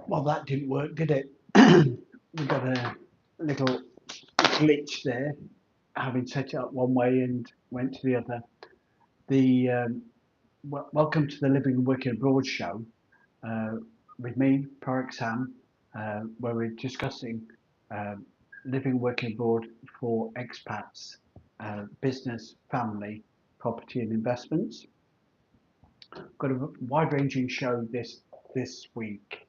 Well, that didn't work, did it? We got a little glitch there, having set it up one way and went to the other. The Welcome to the Living and Working Abroad show uh, with me, Parag Sam, where we're discussing uh, living and working abroad for expats, business, family, property, and investments. Got a wide-ranging show this week,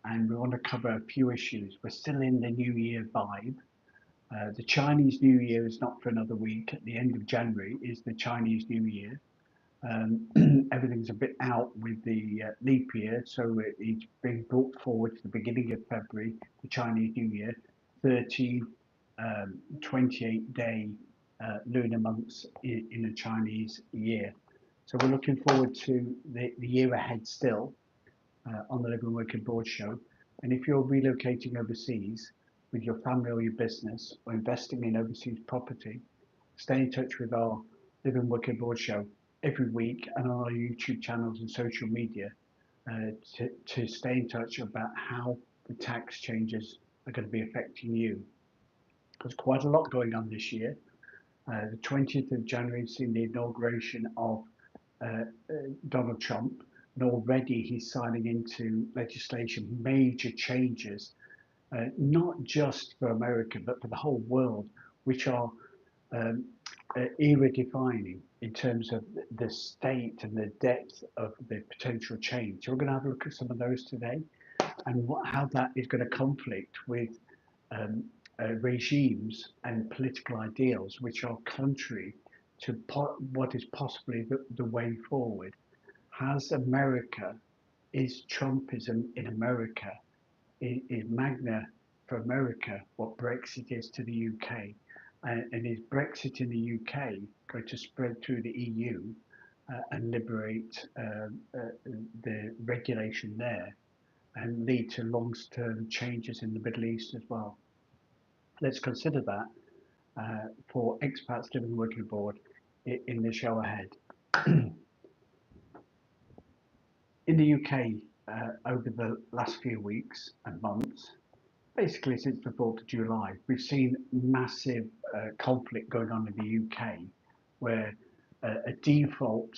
and we want to cover a few issues. We're still in the New Year vibe. The Chinese New Year is not for another week. At the end of January is the Chinese New Year. Everything's a bit out with the leap year, so it's being brought forward to the beginning of February, the Chinese New Year, 30, 28-day lunar months in a Chinese year. So we're looking forward to the year ahead still on the Living and Working Abroad show. And if you're relocating overseas with your family or your business or investing in overseas property, stay in touch with our Living and Working Abroad show every week and on our YouTube channels and social media to stay in touch about how the tax changes are going to be affecting you. There's quite a lot going on this year. The 20th of January has seen the inauguration of uh, Donald Trump, and already he's signing into legislation major changes, not just for America, but for the whole world, which are um, era defining in terms of the state and the depth of the potential change. So we're going to have a look at some of those today and how that is going to conflict with um, regimes and political ideals which are contrary to what is possibly the way forward. Has America, is Trumpism in America, is Magna for America what Brexit is to the UK? And is Brexit in the UK going to spread through the EU and liberate the regulation there and lead to long-term changes in the Middle East as well? Let's consider that for expats living and working abroad in the show ahead. In the UK, over the last few weeks and months, basically since the 4th of July, we've seen massive conflict going on in the UK where a default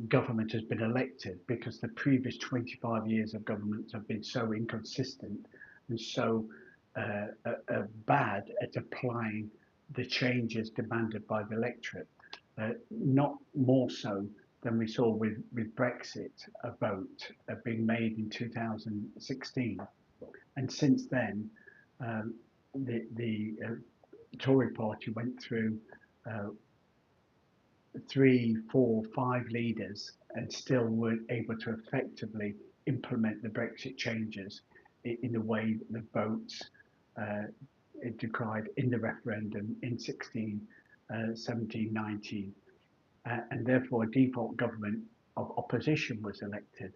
government has been elected because the previous 25 years of governments have been so inconsistent and so bad at applying the changes demanded by the electorate. Not more so than we saw with Brexit, a vote being made in 2016. And since then, um, the Tory party went through uh, three, four, five leaders and still weren't able to effectively implement the Brexit changes in the way that the votes uh, it decried in the referendum in 16, 17, 19. And therefore a default government of opposition was elected.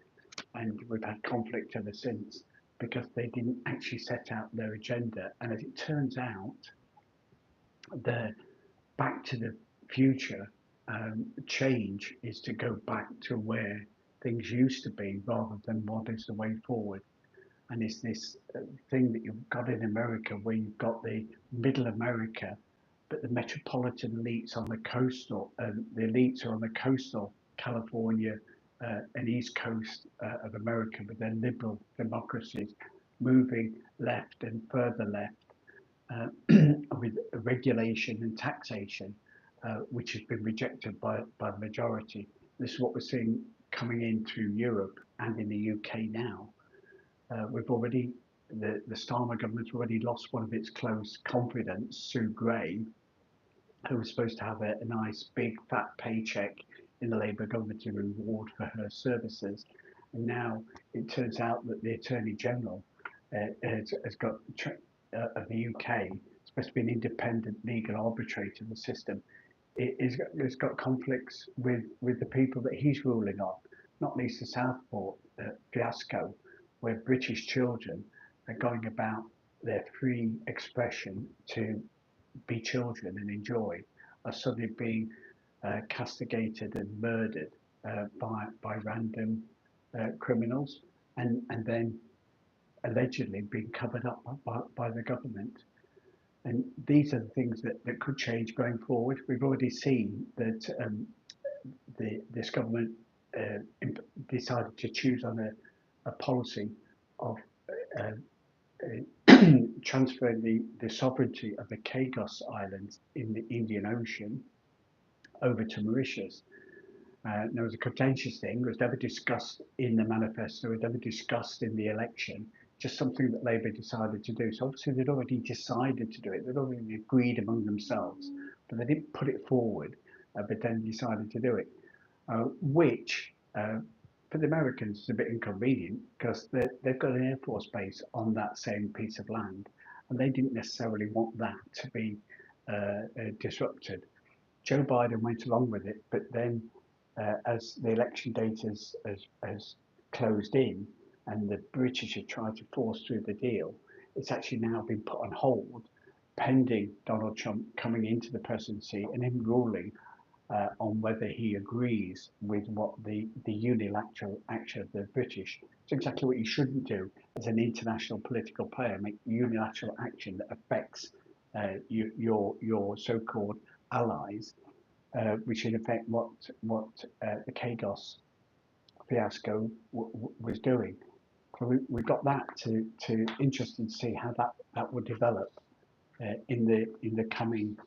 And we've had conflict ever since because they didn't actually set out their agenda. And as it turns out, the back to the future change is to go back to where things used to be rather than what is the way forward. And it's this thing that you've got in America where you've got the middle America, but the metropolitan elites on the coastal, the elites are on the coastal California and East Coast of America with their liberal democracies moving left and further left uh, with regulation and taxation, which has been rejected by the majority. This is what we're seeing coming in through Europe and in the UK now. We've already, the Starmer government's already lost one of its close confidants, Sue Gray, who was supposed to have a nice big fat paycheck in the Labour government in reward for her services. And now it turns out that the Attorney General has got of the UK, supposed to be an independent legal arbitrator in the system. It's got conflicts with the people that he's ruling on, not least the Southport fiasco, where British children are going about their free expression to be children and enjoy are suddenly being castigated and murdered by random criminals, and then allegedly been covered up by the government. And these are the things that could change going forward. We've already seen that this government uh, decided to choose on a policy of uh, transferring the sovereignty of the Chagos Islands in the Indian Ocean over to Mauritius. There was a contentious thing, it was never discussed in the manifesto, it was never discussed in the election, just something that Labour decided to do. So obviously they'd already decided to do it, they'd already agreed among themselves, but they didn't put it forward, but then decided to do it, which for the Americans is a bit inconvenient because they've got an Air Force base on that same piece of land, and they didn't necessarily want that to be disrupted. Joe Biden went along with it, but then as the election date has closed in and the British have tried to force through the deal, it's actually now been put on hold pending Donald Trump coming into the presidency and him ruling on whether he agrees with what the unilateral action of the British. It's exactly what you shouldn't do as an international political player, make unilateral action that affects your so-called allies, which in effect what the Chagos fiasco was doing. So we've got that to interesting to see how that would develop in the coming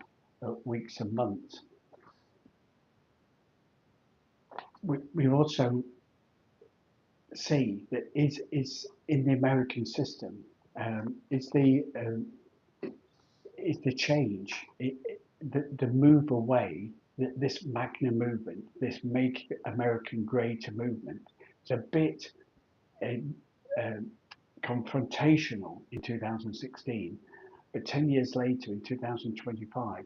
weeks and months. We also see that is in the American system is the change, the move away, this Magna movement, this Make American Great movement, it's a bit um, confrontational in 2016, but 10 years later in 2025,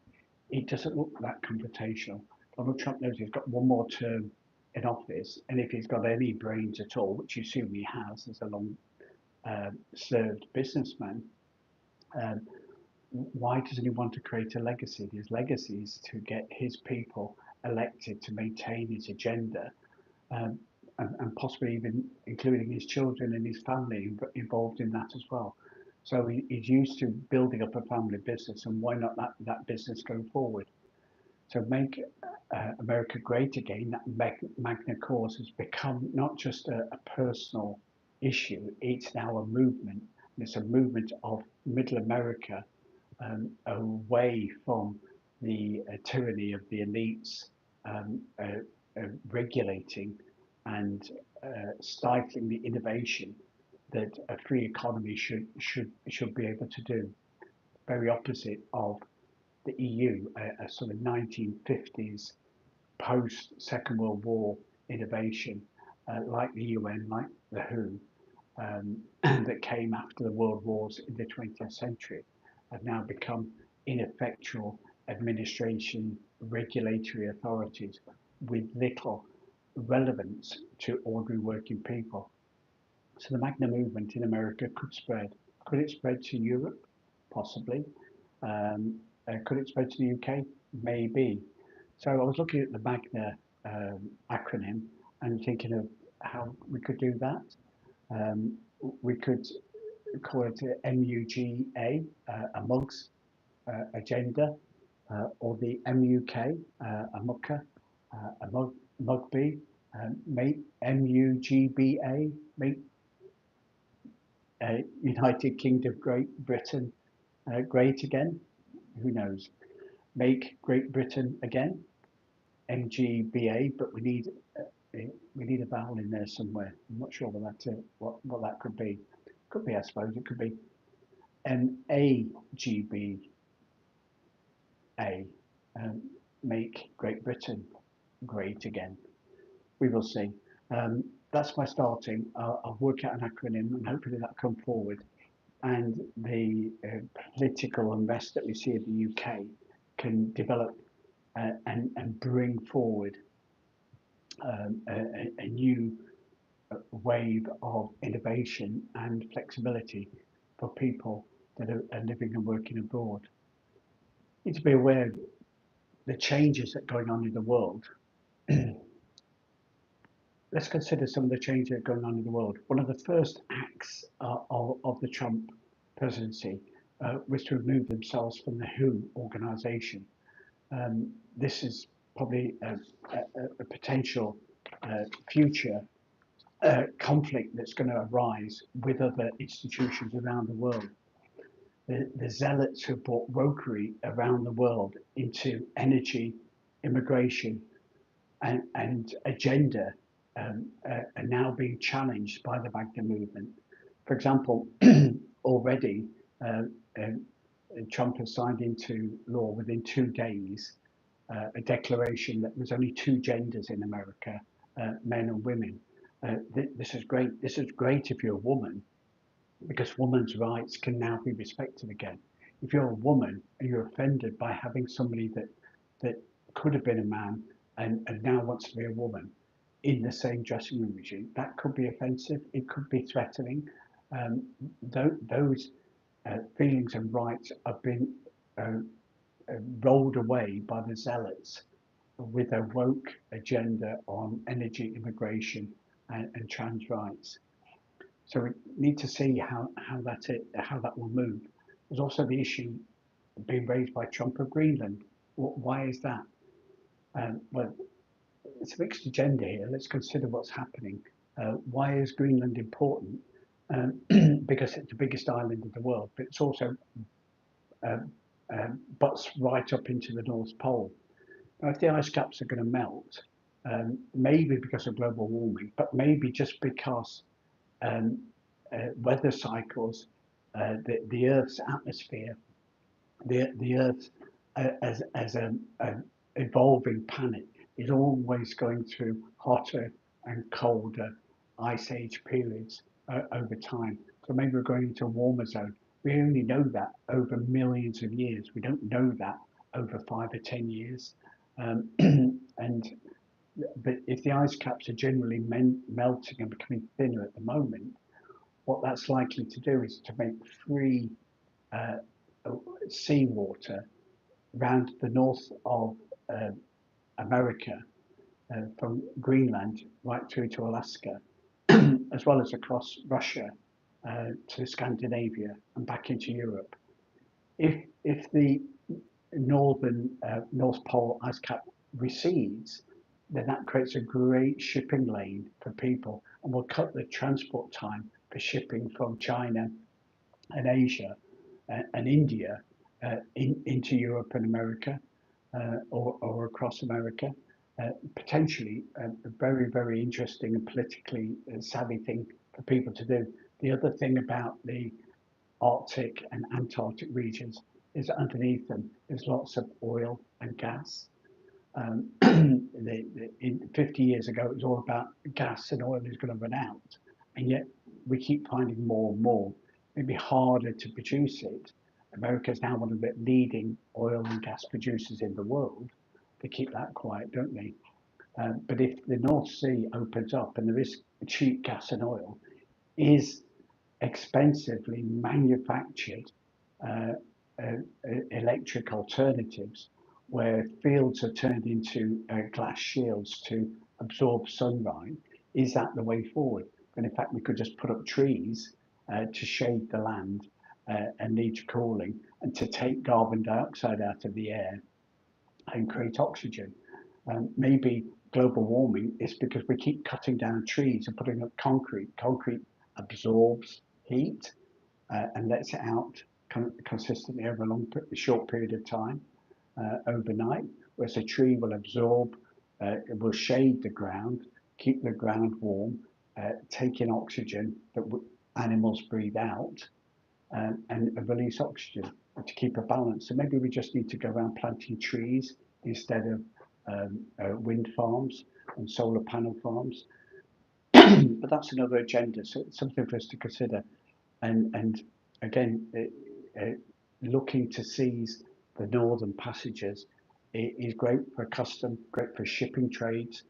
it doesn't look that confrontational. Donald Trump knows he's got one more term in office, and if he's got any brains at all, which you assume he has as a long served businessman, um, why doesn't he want to create a legacy? His legacy is to get his people elected to maintain his agenda, um, and possibly even including his children and his family involved in that as well. So he's used to building up a family business, and why not that business go forward? So make America great again. That Magna cause has become not just a personal issue; it's now a movement. And it's a movement of Middle America away from the tyranny of the elites regulating and stifling the innovation that a free economy should be able to do. Very opposite of the EU, a sort of 1950s post Second World War innovation, like the UN, like the WHO, that came after the world wars in the 20th century, have now become ineffectual administration regulatory authorities with little relevance to ordinary working people. So the Magna movement in America could spread. Could it spread to Europe? Possibly. Could it spread to the UK? Maybe. So I was looking at the Magna acronym and thinking of how we could do that. Um, we could call it MUGA, a mugs agenda, or the MUK, a mucker, a mugby, make MUGBA, make United Kingdom, Great Britain great again. Who knows? Make Great Britain again, MGBA, but we need a vowel in there somewhere. I'm not sure what that could be. Could be, I suppose, it could be MAGBA, um, make Great Britain great again. We will see. That's my starting. I'll work out an acronym and hopefully that come forward. And the political unrest that we see in the UK can develop and bring forward a new wave of innovation and flexibility for people that are living and working abroad. You need to be aware of the changes that are going on in the world let's consider some of the changes that are going on in the world. One of the first acts of the Trump presidency was to remove themselves from the WHO organization. This is probably a potential future conflict that's going to arise with other institutions around the world. The zealots who brought wokery around the world into energy, immigration, and agenda are now being challenged by the Wagner movement. For example, already uh, um, Trump has signed into law within 2 days a declaration that there's only two genders in America, men and women. This is great. This is great if you're a woman, because women's rights can now be respected again. If you're a woman and you're offended by having somebody that could have been a man and now wants to be a woman in the same dressing room as you, that could be offensive. It could be threatening. Those feelings and rights have been uh, rolled away by the zealots with a woke agenda on energy, immigration, and trans rights. So we need to see how that will move. There's also the issue being raised by Trump of Greenland. Why is that? Well, it's a mixed agenda here. Let's consider what's happening. Why is Greenland important? Because it's the biggest island in the world, but it's also um, butts right up into the North Pole. Now, if the ice caps are going to melt, maybe because of global warming, but maybe just because um, weather cycles, the Earth's atmosphere, the Earth as a evolving planet is always going through hotter and colder ice age periods over time. So maybe we're going into a warmer zone. We only know that over millions of years. We don't know that over 5 or 10 years. And but if the ice caps are generally melting and becoming thinner at the moment, what that's likely to do is to make free uh, seawater around the north of uh, America, from Greenland right through to Alaska, as well as across Russia to Scandinavia and back into Europe. If the North Pole ice cap recedes, then that creates a great shipping lane for people and will cut the transport time for shipping from China and Asia and India into Europe and America, or across America. Potentially a very, very interesting and politically savvy thing for people to do. The other thing about the Arctic and Antarctic regions is underneath them there's lots of oil and gas. In 50 years ago, it was all about gas and oil is going to run out, and yet we keep finding more and more. Maybe harder to produce it. America is now one of the leading oil and gas producers in the world. They keep that quiet, don't they? But if the North Sea opens up and there is cheap gas and oil, is expensively manufactured uh, uh, electric alternatives where fields are turned into glass shields to absorb sunlight, is that the way forward? And in fact, we could just put up trees to shade the land and need cooling and to take carbon dioxide out of the air and create oxygen. Maybe global warming is because we keep cutting down trees and putting up concrete. Concrete absorbs heat and lets it out consistently over a short period of time overnight, whereas a tree will absorb, it will shade the ground, keep the ground warm, take in oxygen that animals breathe out, and release oxygen to keep a balance. So maybe we just need to go around planting trees instead of wind farms and solar panel farms. But that's another agenda, so it's something for us to consider. And again, looking to seize the northern passages is great for custom, great for shipping trades,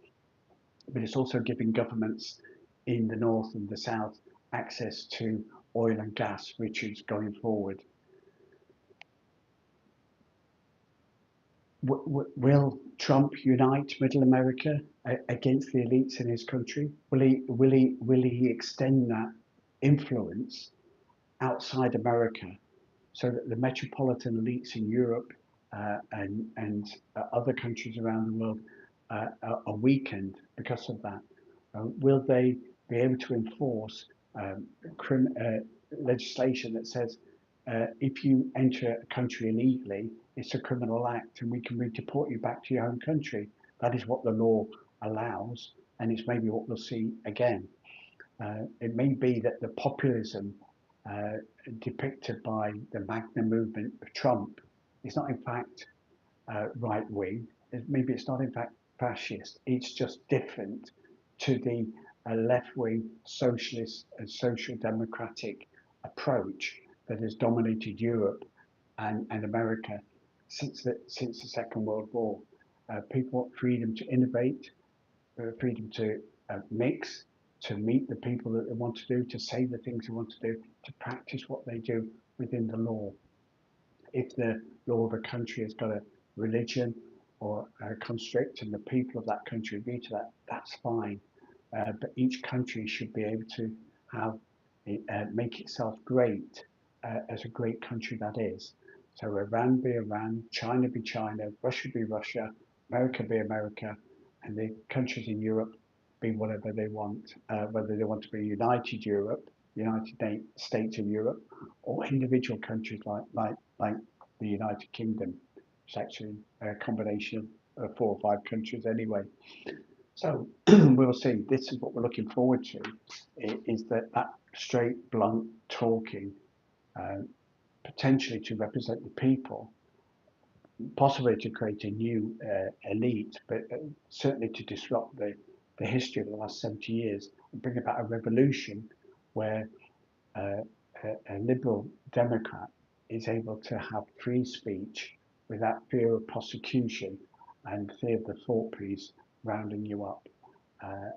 but it's also giving governments in the north and the south access to oil and gas, which is going forward. Will Trump unite Middle America against the elites in his country? Will he extend that influence outside America so that the metropolitan elites in Europe and other countries around the world are weakened because of that? Will they be able to enforce legislation that says if you enter a country illegally, it's a criminal act and we can deport you back to your home country? That is what the law allows, and it's maybe what we'll see again. It may be that the populism uh, depicted by the MAGA movement of Trump is not in fact right wing. Maybe it's not in fact fascist. It's just different to the left wing socialist and social democratic approach that has dominated Europe and America since the Second World War. People want freedom to innovate, freedom to mix, to meet the people that they want to do, to say the things they want to do, to practice what they do within the law. If the law of a country has got a religion or a constrict and the people of that country agree to that, that's fine. But each country should be able to have make itself great as a great country that is. So Iran be Iran, China be China, Russia be Russia, America be America, and the countries in Europe be whatever they want, whether they want to be United Europe, United States of Europe, or individual countries like the United Kingdom. It's actually a combination of 4 or 5 countries anyway. So we'll see. This is what we're looking forward to: is that straight, blunt talking, uh, potentially to represent the people, possibly to create a new elite, but certainly to disrupt the history of the last 70 years and bring about a revolution where uh, a liberal Democrat is able to have free speech without fear of prosecution and fear of the thought police rounding you up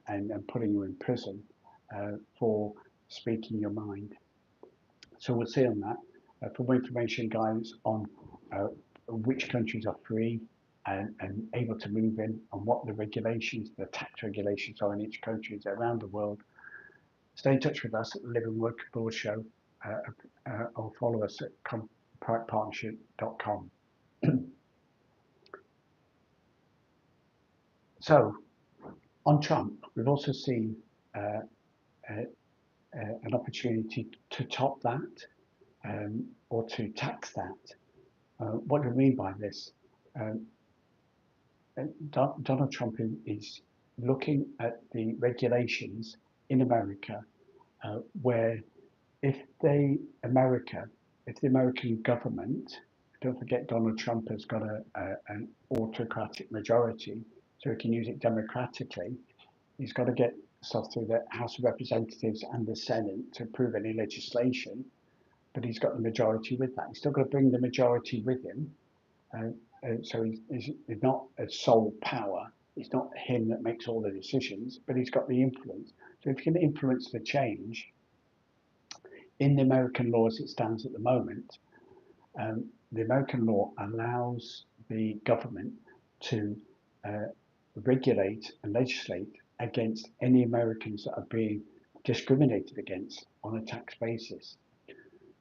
and putting you in prison for speaking your mind. So we'll see on that. For more information, guys, on uh, which countries are free and able to move in and what the regulations, the tax regulations are in each country around the world, stay in touch with us at the Live and Work Abroad Show or follow us at partnership.com. So on Trump, we've also seen uh, uh, an opportunity to top that or to tax that. What do we mean by this? Um, Donald Trump is looking at the regulations in America where if America, if the American government, don't forget Donald Trump has got an autocratic majority, so he can use it democratically. He's got to get stuff through the House of Representatives and the Senate to approve any legislation, but he's got the majority with that. He's still got to bring the majority with him. Uh, so he's not a sole power. It's not him that makes all the decisions, but he's got the influence. So if you can influence the change in the American law as it stands at the moment, the American law allows the government to uh, regulate and legislate against any Americans that are being discriminated against on a tax basis.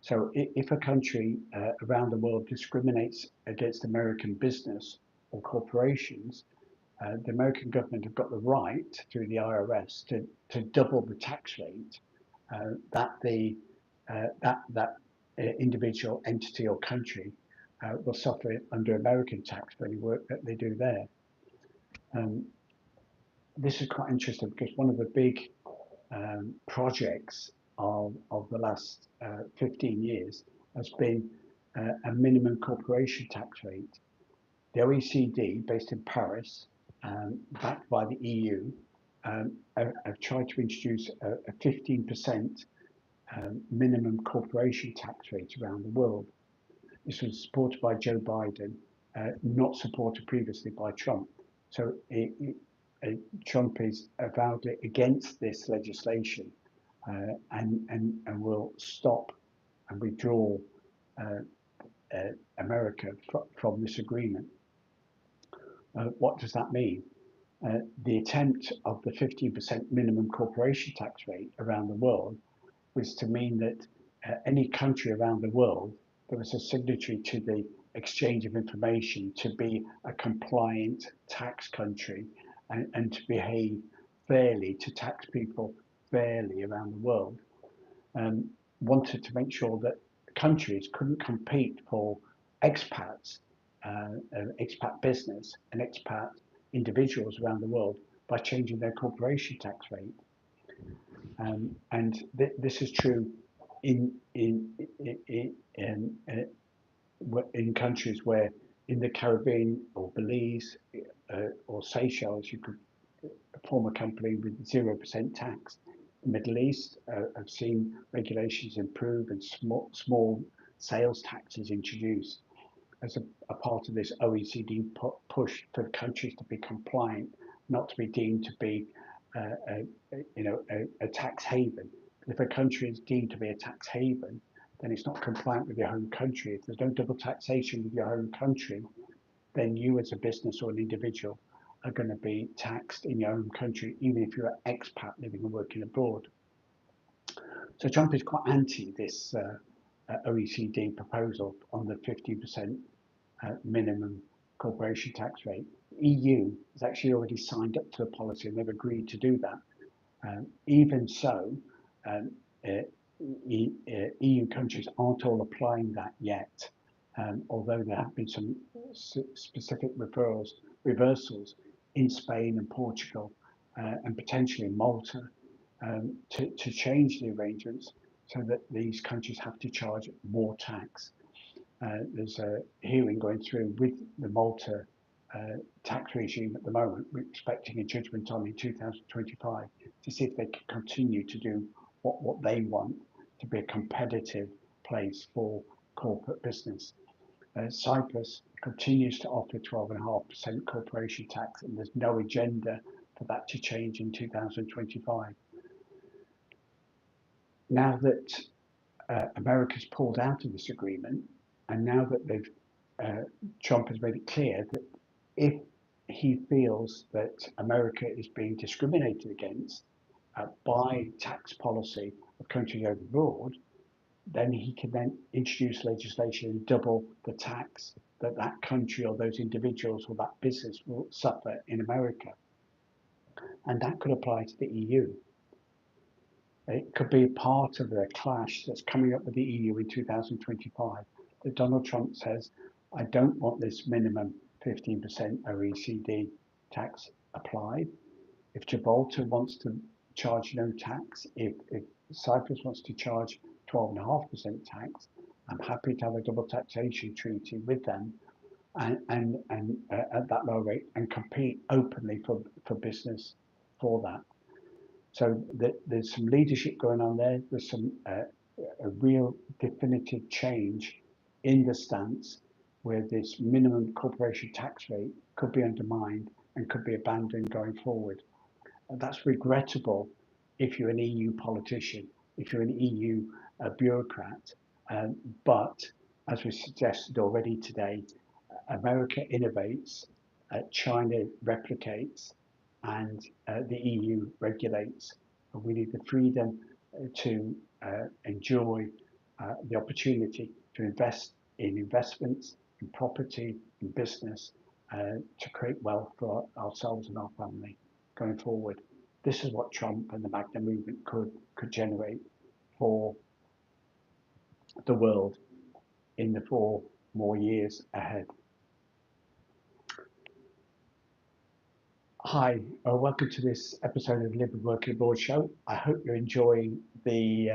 So if a country around the world discriminates against American business or corporations, the American government have got the right through the IRS to double the tax rate that the that individual entity or country will suffer under American tax for any work that they do there. Um, this is quite interesting because one of the big projects of the last 15 years has been a minimum corporation tax rate. The OECD, based in Paris, backed by the EU, have tried to introduce a 15% minimum corporation tax rate around the world. This was supported by Joe Biden, not supported previously by Trump. So Trump is avowedly against this legislation and will stop and withdraw uh, America from this agreement. What does that mean? The attempt of the 15% minimum corporation tax rate around the world was to mean that any country around the world that was a signatory to the exchange of information to be a compliant tax country and to behave fairly, to tax people fairly around the world, um, wanted to make sure that countries couldn't compete for expats, expat business and expat individuals around the world by changing their corporation tax rate. This is true in in in, in, in countries where in the Caribbean or Belize or Seychelles you could form a company with 0% tax. The Middle East have seen regulations improve and small sales taxes introduced as a part of this OECD push for countries to be compliant, not to be deemed to be a tax haven. But if a country is deemed to be a tax haven, then it's not compliant with your home country. If there's no double taxation with your home country, then you as a business or an individual are going to be taxed in your home country, even if you're an expat living and working abroad. So Trump is quite anti this OECD proposal on the 50% minimum corporation tax rate. The EU has actually already signed up to the policy and they've agreed to do that. Even so, um, uh, EU countries aren't all applying that yet, although there have been some specific reversals in Spain and Portugal and potentially Malta to change the arrangements so that these countries have to charge more tax. There's a hearing going through with the Malta tax regime at the moment. We're expecting a judgment on in 2025 to see if they can continue to do what they want to be a competitive place for corporate business. Cyprus continues to offer 12.5% corporation tax, and there's no agenda for that to change in 2025. Now that America's pulled out of this agreement, and now that Trump has made it clear that if he feels that America is being discriminated against by tax policy of countries abroad, then he can then introduce legislation and double the tax that that country or those individuals or that business will suffer in America. And that could apply to the EU. It could be part of a clash that's coming up with the EU in 2025 that Donald Trump says, I don't want this minimum 15% OECD tax applied. If Gibraltar wants to charge no tax, if Cyprus wants to charge 12.5% tax, I'm happy to have a double taxation treaty with them and at that low rate and compete openly for business for that. So there's some leadership going on there. There's some a real definitive change in the stance where this minimum corporation tax rate could be undermined and could be abandoned going forward. And that's regrettable if you're an EU politician, if you're an EU bureaucrat. But as we suggested already today, America innovates, China replicates, and the EU regulates. And we need the freedom to enjoy the opportunity to invest in investments, in property, in business, to create wealth for ourselves and our family going forward. This is what Trump and the MAGNA movement could generate for the world in the 4 more years ahead. Hi, welcome to this episode of Live and Work Abroad show. I hope you're enjoying the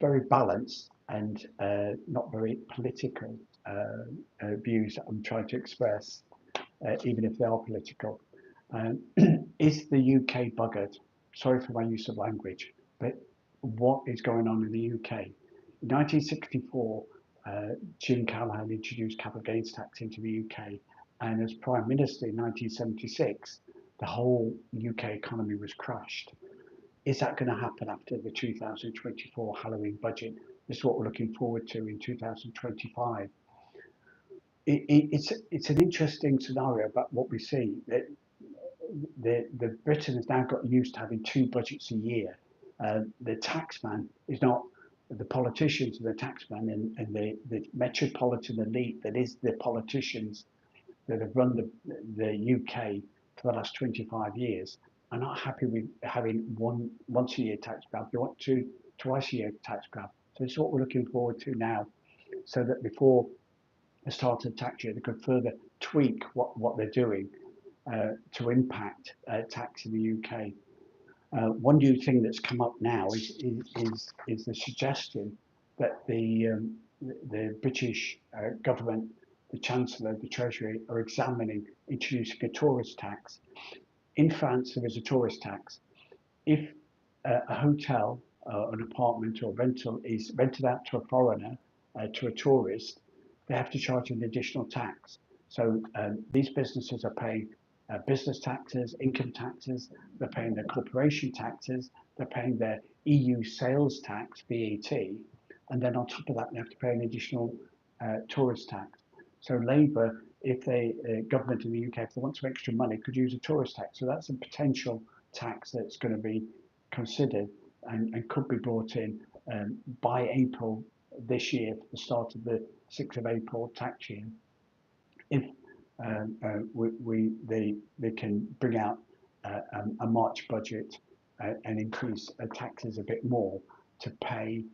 very balanced and not very political views that I'm trying to express, even if they are political. Is the UK buggered? Sorry for my use of language, but what is going on in the UK? In 1964, Jim Callaghan introduced capital gains tax into the UK, and as Prime Minister in 1976, the whole UK economy was crushed. Is that going to happen after the 2024 Halloween budget? This is what we're looking forward to in 2025. it's an interesting scenario about what we see. The Britain has now got used to having two budgets a year. The taxman is not the politicians are the taxman, and the metropolitan elite that is the politicians that have run the UK for the last 25 years are not happy with having once a year tax grab. They want twice a year tax grab. So it's what we're looking forward to now, so that before the start of the tax year, they could further tweak what they're doing to impact tax in the UK. One new thing that's come up now is the suggestion that the British government, the Chancellor, the Treasury are examining introducing a tourist tax. In France, there is a tourist tax. If a hotel, an apartment or rental is rented out to a foreigner, to a tourist, they have to charge an additional tax. So these businesses are paying business taxes, income taxes, they're paying their corporation taxes, they're paying their EU sales tax, VAT, and then on top of that, they have to pay an additional tourist tax. So Labour, if they government in the UK, if they want some extra money, could use a tourist tax. So that's a potential tax that's going to be considered and could be brought in by April this year, for the start of the 6th of April tax year. If they can bring out a March budget and increase taxes a bit more to pay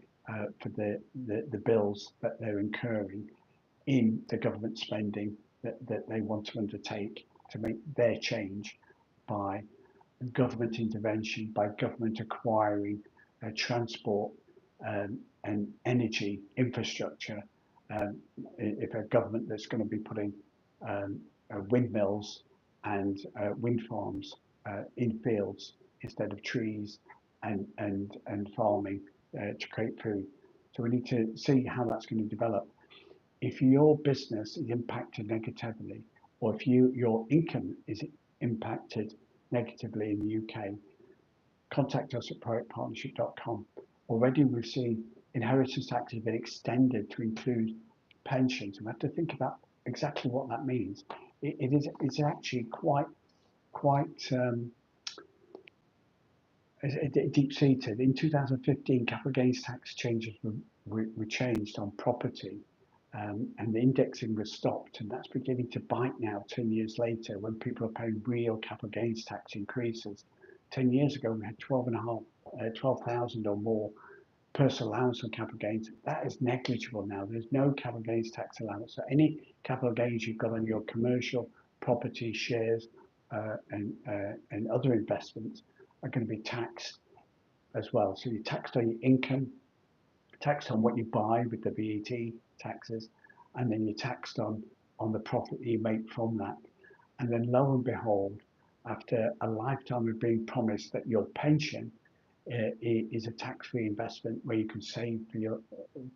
for the bills that they're incurring in the government spending that they want to undertake to make their change by government intervention, by government acquiring transport and energy infrastructure. If a government that's going to be putting windmills and wind farms in fields instead of trees and farming to create food. So we need to see how that's going to develop. If your business is impacted negatively, or if your income is impacted negatively in the UK, contact us at proactpartnership.com. Already we've seen inheritance tax has been extended to include pensions. We have to think about exactly what that means. It's actually quite deep seated. In 2015, capital gains tax changes were changed on property, and the indexing was stopped, and that's beginning to bite now 10 years later when people are paying real capital gains tax increases. 10 years ago, we had 12,000 or more personal allowance on capital gains. That is negligible now. There's no capital gains tax allowance. So any capital gains you've got on your commercial property shares and other investments are going to be taxed as well. So you're taxed on your income, taxed on what you buy with the VAT taxes, and then you're taxed on the profit that you make from that. And then lo and behold, after a lifetime of being promised that your pension is a tax-free investment where you can save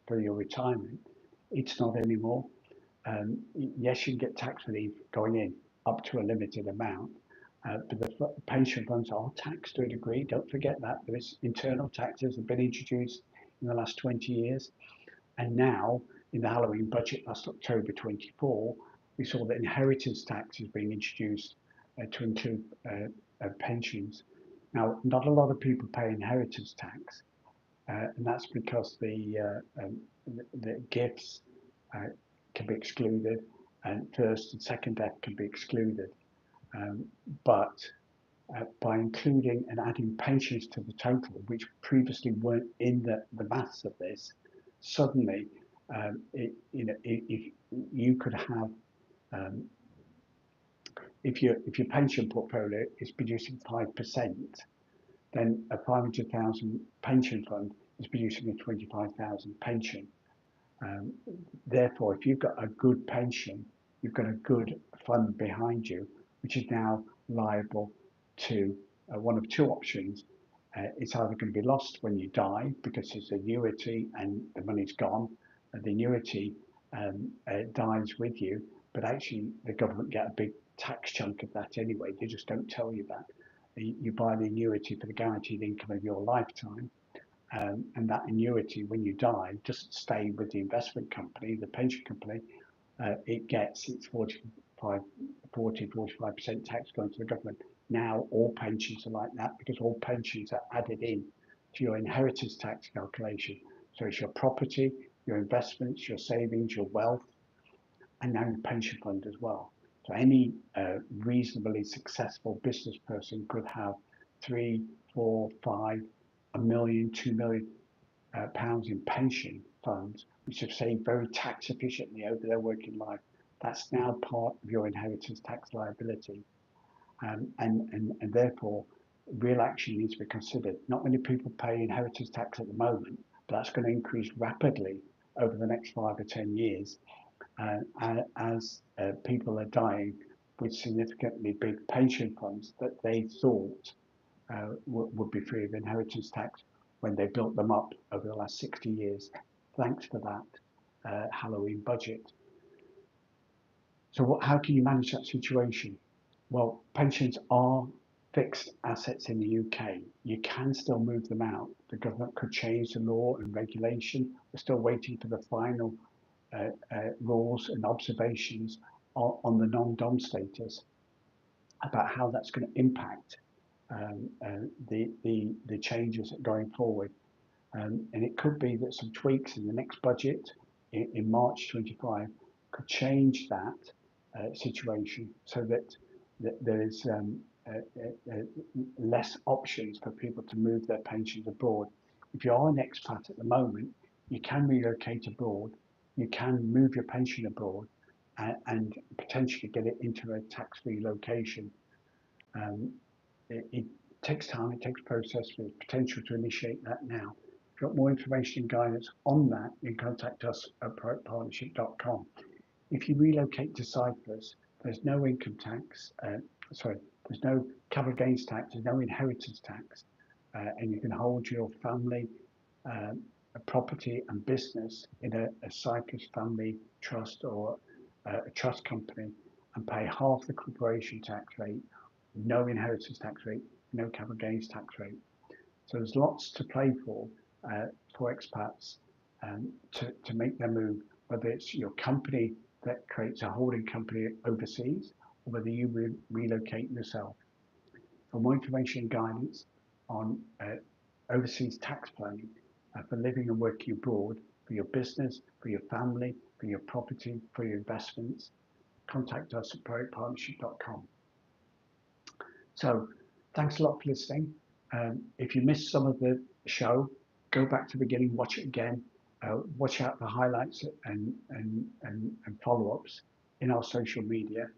for your retirement, it's not anymore. Yes, you can get tax relief going in up to a limited amount, but the pension funds are taxed to a degree. Don't forget that there's internal taxes have been introduced in the last 20 years, and now in the Halloween budget last October 24, we saw that inheritance tax is being introduced to include pensions. Now, not a lot of people pay inheritance tax, and that's because the gifts uh, can be excluded, and first and second death can be excluded. Um, but by including and adding pensions to the total, which previously weren't in the maths of this, suddenly, if you could have, um, if your pension portfolio is producing 5%, then a 500,000 pension fund is producing a 25,000 pension. Um, Therefore, if you've got a good pension, you've got a good fund behind you, which is now liable to one of two options. It's either going to be lost when you die because it's annuity and the money's gone, and the annuity dies with you, but actually the government get a big tax chunk of that anyway. They just don't tell you that. You buy the annuity for the guaranteed income of your lifetime, and that annuity, when you die, doesn't stay with the investment company, the pension company. it gets its 45% tax going to the government. Now all pensions are like that because all pensions are added in to your inheritance tax calculation. So it's your property, your investments, your savings, your wealth, and now your pension fund as well. So any reasonably successful business person could have 3, 4, 5, a million, 2 million pounds in pension funds, which have saved very tax efficiently over their working life. That's now part of your inheritance tax liability. And therefore, real action needs to be considered. Not many people pay inheritance tax at the moment, but that's going to increase rapidly over the next 5 or 10 years as people are dying with significantly big pension funds that they thought would be free of inheritance tax when they built them up over the last 60 years, thanks to that Halloween budget. So how can you manage that situation? Well, pensions are fixed assets in the UK. You can still move them out. The government could change the law and regulation. We're still waiting for the final rules and observations on the non-dom status about how that's going to impact the changes going forward. And it could be that some tweaks in the next budget in March 25 could change that situation so that there is less options for people to move their pensions abroad. If you are an expat at the moment, you can relocate abroad, you can move your pension abroad and potentially get it into a tax-free location. Um, it takes time, it takes process, there's potential to initiate that now. If you want more information and guidance on that, you can contact us at proactpartnership.com. If you relocate to Cyprus, there's no income tax, there's no capital gains tax, there's no inheritance tax, and you can hold your family property and business in a Cyprus family trust or a trust company and pay half the corporation tax rate, no inheritance tax rate, no capital gains tax rate. So there's lots to play for expats to make their move, whether it's your company that creates a holding company overseas or whether you relocate yourself. For more information and guidance on overseas tax planning for living and working abroad, for your business, for your family, for your property, for your investments, contact us at proactpartnership.com. So thanks a lot for listening. If you missed some of the show, go back to the beginning, watch it again, watch out for highlights and follow-ups in our social media.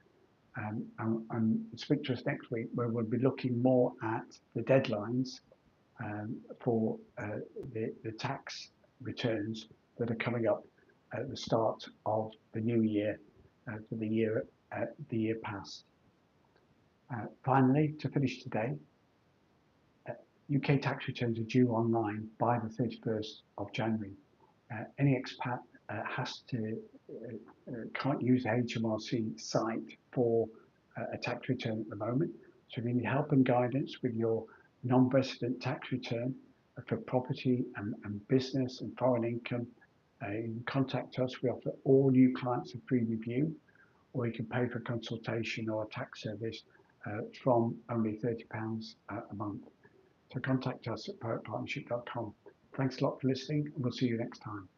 And speak to us next week where we'll be looking more at the deadlines for the tax returns that are coming up at the start of the new year for the year past. Finally, to finish today, UK tax returns are due online by the 31st of January. Any expat can't use the HMRC site for a tax return at the moment. So if you need help and guidance with your non-resident tax return for property and business and foreign income, you can contact us. We offer all new clients a free review, or you can pay for a consultation or a tax service from only £30 a month. So contact us at proactpartnership.com. Thanks a lot for listening, and we'll see you next time.